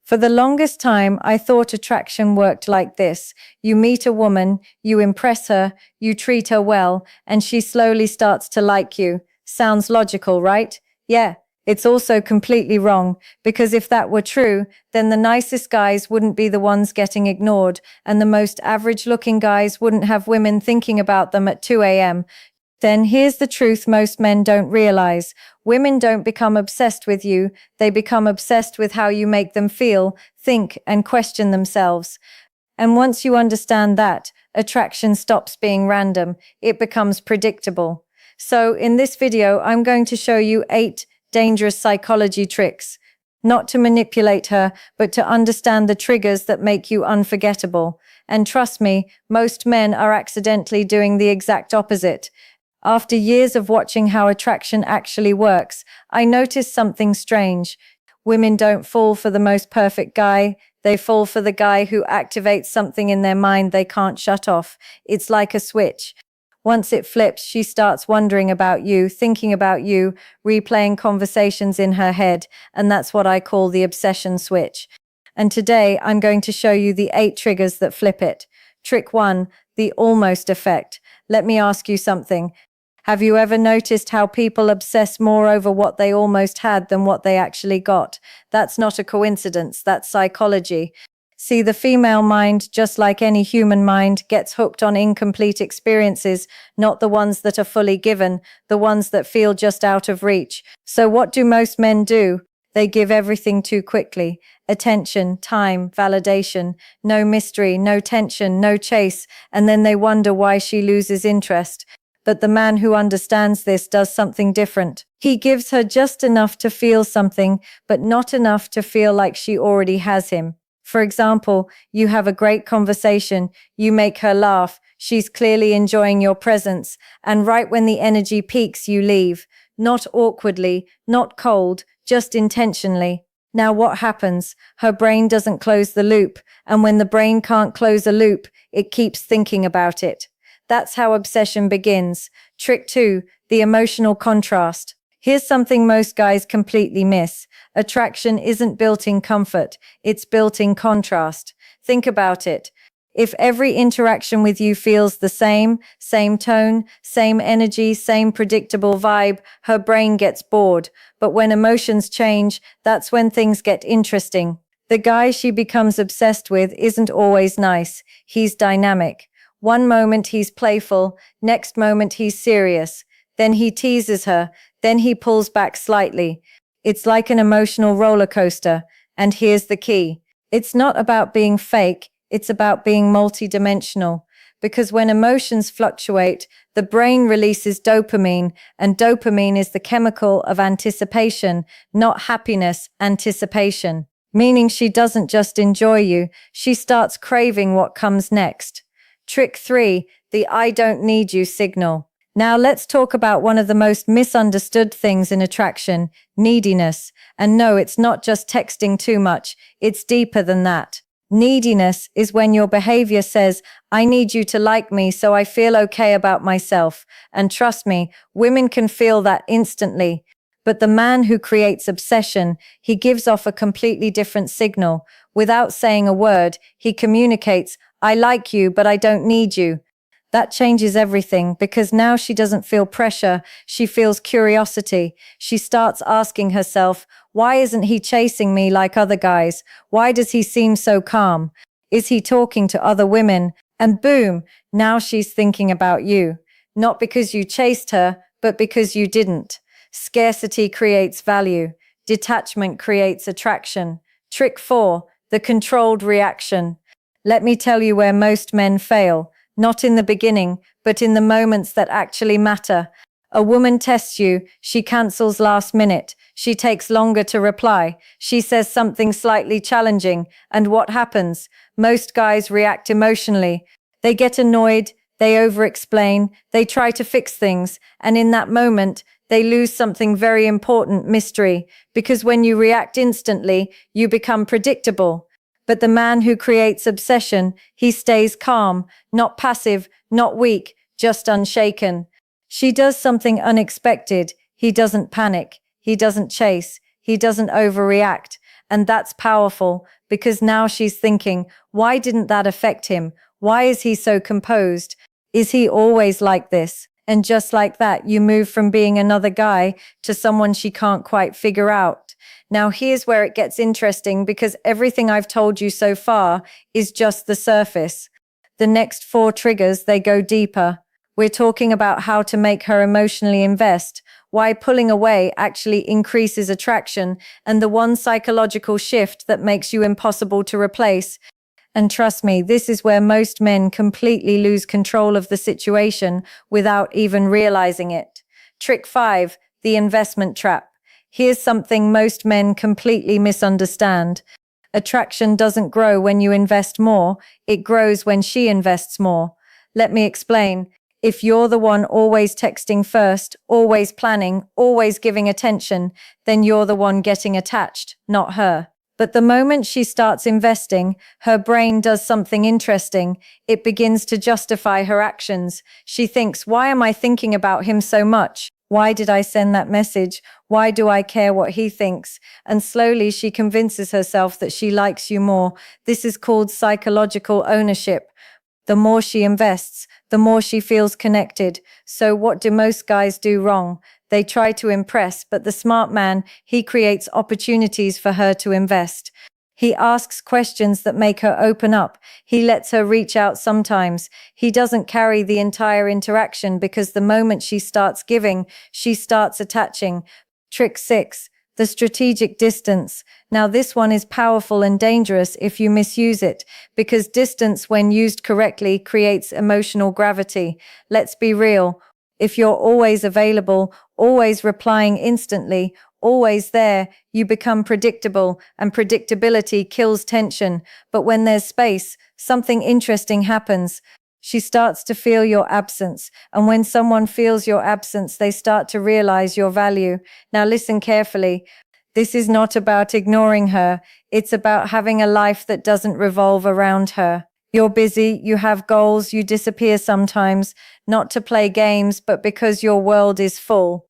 For the longest time, I thought attraction worked like this. You meet a woman, you impress her, you treat her well, and she slowly starts to like you. Sounds logical, right? Yeah. It's also completely wrong, because if that were true, then the nicest guys wouldn't be the ones getting ignored, and the most average-looking guys wouldn't have women thinking about them at 2 a.m. Then here's the truth most men don't realize. Women don't become obsessed with you, they become obsessed with how you make them feel, think, and question themselves. And once you understand that, attraction stops being random, it becomes predictable. So in this video, I'm going to show you 8 dangerous psychology tricks. Not to manipulate her, but to understand the triggers that make you unforgettable. And trust me, most men are accidentally doing the exact opposite. After years of watching how attraction actually works, I noticed something strange. Women don't fall for the most perfect guy, they fall for the guy who activates something in their mind they can't shut off. It's like a switch. Once it flips, she starts wondering about you, thinking about you, replaying conversations in her head, and that's what I call the obsession switch. And today, I'm going to show you the 8 triggers that flip it. Trick 1, the almost effect. Let me ask you something. Have you ever noticed how people obsess more over what they almost had than what they actually got? That's not a coincidence, that's psychology. See, the female mind, just like any human mind, gets hooked on incomplete experiences, not the ones that are fully given, the ones that feel just out of reach. So what do most men do? They give everything too quickly. Attention, time, validation, no mystery, no tension, no chase, and then they wonder why she loses interest. But the man who understands this does something different. He gives her just enough to feel something, but not enough to feel like she already has him. For example, you have a great conversation, you make her laugh, she's clearly enjoying your presence, and right when the energy peaks, you leave. Not awkwardly, not cold, just intentionally. Now what happens? Her brain doesn't close the loop, and when the brain can't close a loop, it keeps thinking about it. That's how obsession begins. Trick 2, the emotional contrast. Here's something most guys completely miss. Attraction isn't built in comfort, it's built in contrast. Think about it. If every interaction with you feels the same tone, same energy, same predictable vibe, her brain gets bored. But when emotions change, that's when things get interesting. The guy she becomes obsessed with isn't always nice, he's dynamic. One moment he's playful, next moment he's serious. Then he teases her, then he pulls back slightly. It's like an emotional roller coaster. And here's the key. It's not about being fake, it's about being multidimensional. Because when emotions fluctuate, the brain releases dopamine, and dopamine is the chemical of anticipation, not happiness, anticipation. Meaning she doesn't just enjoy you, she starts craving what comes next. Trick 3, the I don't need you signal. Now let's talk about one of the most misunderstood things in attraction, neediness. And no, it's not just texting too much, it's deeper than that. Neediness is when your behavior says, I need you to like me so I feel okay about myself. And trust me, women can feel that instantly. But the man who creates obsession, he gives off a completely different signal. Without saying a word, he communicates, I like you, but I don't need you. That changes everything because now she doesn't feel pressure, she feels curiosity. She starts asking herself, why isn't he chasing me like other guys? Why does he seem so calm? Is he talking to other women? And boom, now she's thinking about you. Not because you chased her, but because you didn't. Scarcity creates value. Detachment creates attraction. Trick 4, the controlled reaction. Let me tell you where most men fail. Not in the beginning, but in the moments that actually matter. A woman tests you, she cancels last minute, she takes longer to reply, she says something slightly challenging, and what happens? Most guys react emotionally. They get annoyed, they over-explain, they try to fix things, and in that moment, they lose something very important, mystery, because when you react instantly, you become predictable. But the man who creates obsession, he stays calm, not passive, not weak, just unshaken. She does something unexpected. He doesn't panic. He doesn't chase. He doesn't overreact. And that's powerful because now she's thinking, why didn't that affect him? Why is he so composed? Is he always like this? And just like that, you move from being another guy to someone she can't quite figure out. Now, here's where it gets interesting because everything I've told you so far is just the surface. The next 4 triggers, they go deeper. We're talking about how to make her emotionally invest, why pulling away actually increases attraction, and the one psychological shift that makes you impossible to replace. And trust me, this is where most men completely lose control of the situation without even realizing it. Trick 5, the investment trap. Here's something most men completely misunderstand. Attraction doesn't grow when you invest more, it grows when she invests more. Let me explain. If you're the one always texting first, always planning, always giving attention, then you're the one getting attached, not her. But the moment she starts investing, her brain does something interesting. It begins to justify her actions. She thinks, why am I thinking about him so much? Why did I send that message? Why do I care what he thinks? And slowly she convinces herself that she likes you more. This is called psychological ownership. The more she invests, the more she feels connected. So what do most guys do wrong? They try to impress, but the smart man, he creates opportunities for her to invest. He asks questions that make her open up. He lets her reach out sometimes. He doesn't carry the entire interaction because the moment she starts giving, she starts attaching. Trick 6, the strategic distance. Now this one is powerful and dangerous if you misuse it, because distance when used correctly creates emotional gravity. Let's be real. If you're always available, always replying instantly, always there, you become predictable, and predictability kills tension. But when there's space, something interesting happens. She starts to feel your absence, and when someone feels your absence, they start to realize your value. Now listen carefully. This is not about ignoring her. It's about having a life that doesn't revolve around her. You're busy, you have goals, you disappear sometimes, not to play games, but because your world is full.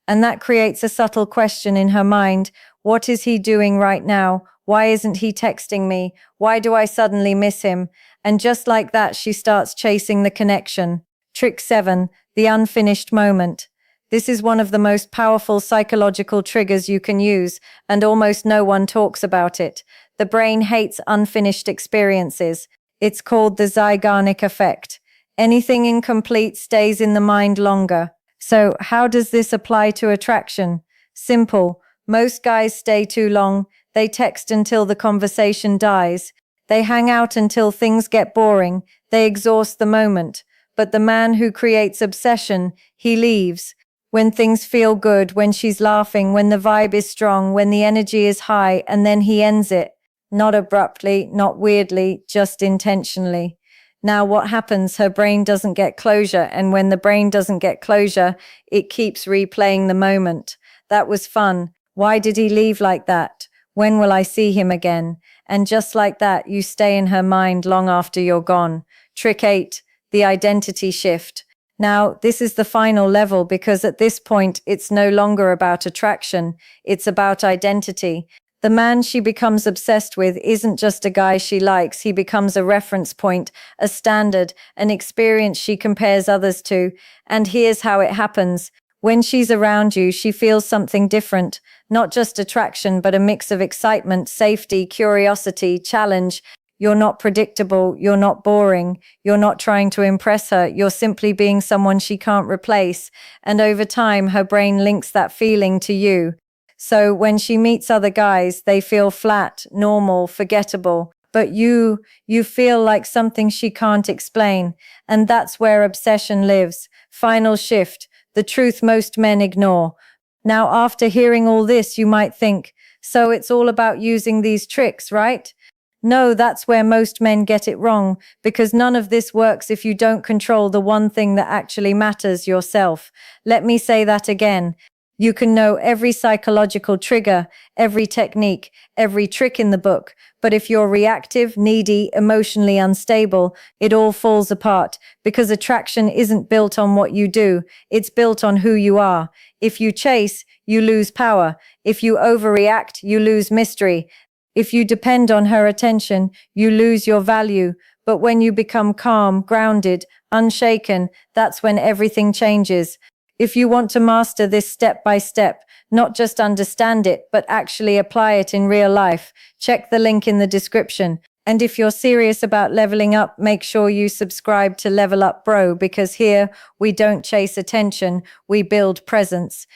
And that creates a subtle question in her mind. What is he doing right now? Why isn't he texting me? Why do I suddenly miss him? And just like that, she starts chasing the connection. Trick 7, the unfinished moment. This is one of the most powerful psychological triggers you can use, and almost no one talks about it. The brain hates unfinished experiences. It's called the Zeigarnik effect. Anything incomplete stays in the mind longer. So, how does this apply to attraction? Simple. Most guys stay too long. They text until the conversation dies. They hang out until things get boring. They exhaust the moment. But the man who creates obsession, he leaves. When things feel good, when she's laughing, when the vibe is strong, when the energy is high, and then he ends it. Not abruptly, not weirdly, just intentionally. Now what happens? Her brain doesn't get closure, and when the brain doesn't get closure, it keeps replaying the moment. That was fun. Why did he leave like that? When will I see him again? And just like that, you stay in her mind long after you're gone. Trick 8, the identity shift. Now, this is the final level because at this point, it's no longer about attraction. It's about identity. The man she becomes obsessed with isn't just a guy she likes. He becomes a reference point, a standard, an experience she compares others to. And here's how it happens. When she's around you, she feels something different. Not just attraction, but a mix of excitement, safety, curiosity, challenge. You're not predictable. You're not boring. You're not trying to impress her. You're simply being someone she can't replace. And over time, her brain links that feeling to you. So when she meets other guys, they feel flat, normal, forgettable. But you feel like something she can't explain. And that's where obsession lives. Final shift, the truth most men ignore. Now, after hearing all this, you might think, so it's all about using these tricks, right? No, that's where most men get it wrong, because none of this works if you don't control the one thing that actually matters, yourself. Let me say that again. You can know every psychological trigger, every technique, every trick in the book, but if you're reactive, needy, emotionally unstable, it all falls apart, because attraction isn't built on what you do, it's built on who you are. If you chase, you lose power. If you overreact, you lose mystery. If you depend on her attention, you lose your value. But when you become calm, grounded, unshaken, that's when everything changes. If you want to master this step by step, not just understand it, but actually apply it in real life, check the link in the description. And if you're serious about leveling up, make sure you subscribe to Level Up Bro, because here we don't chase attention, we build presence.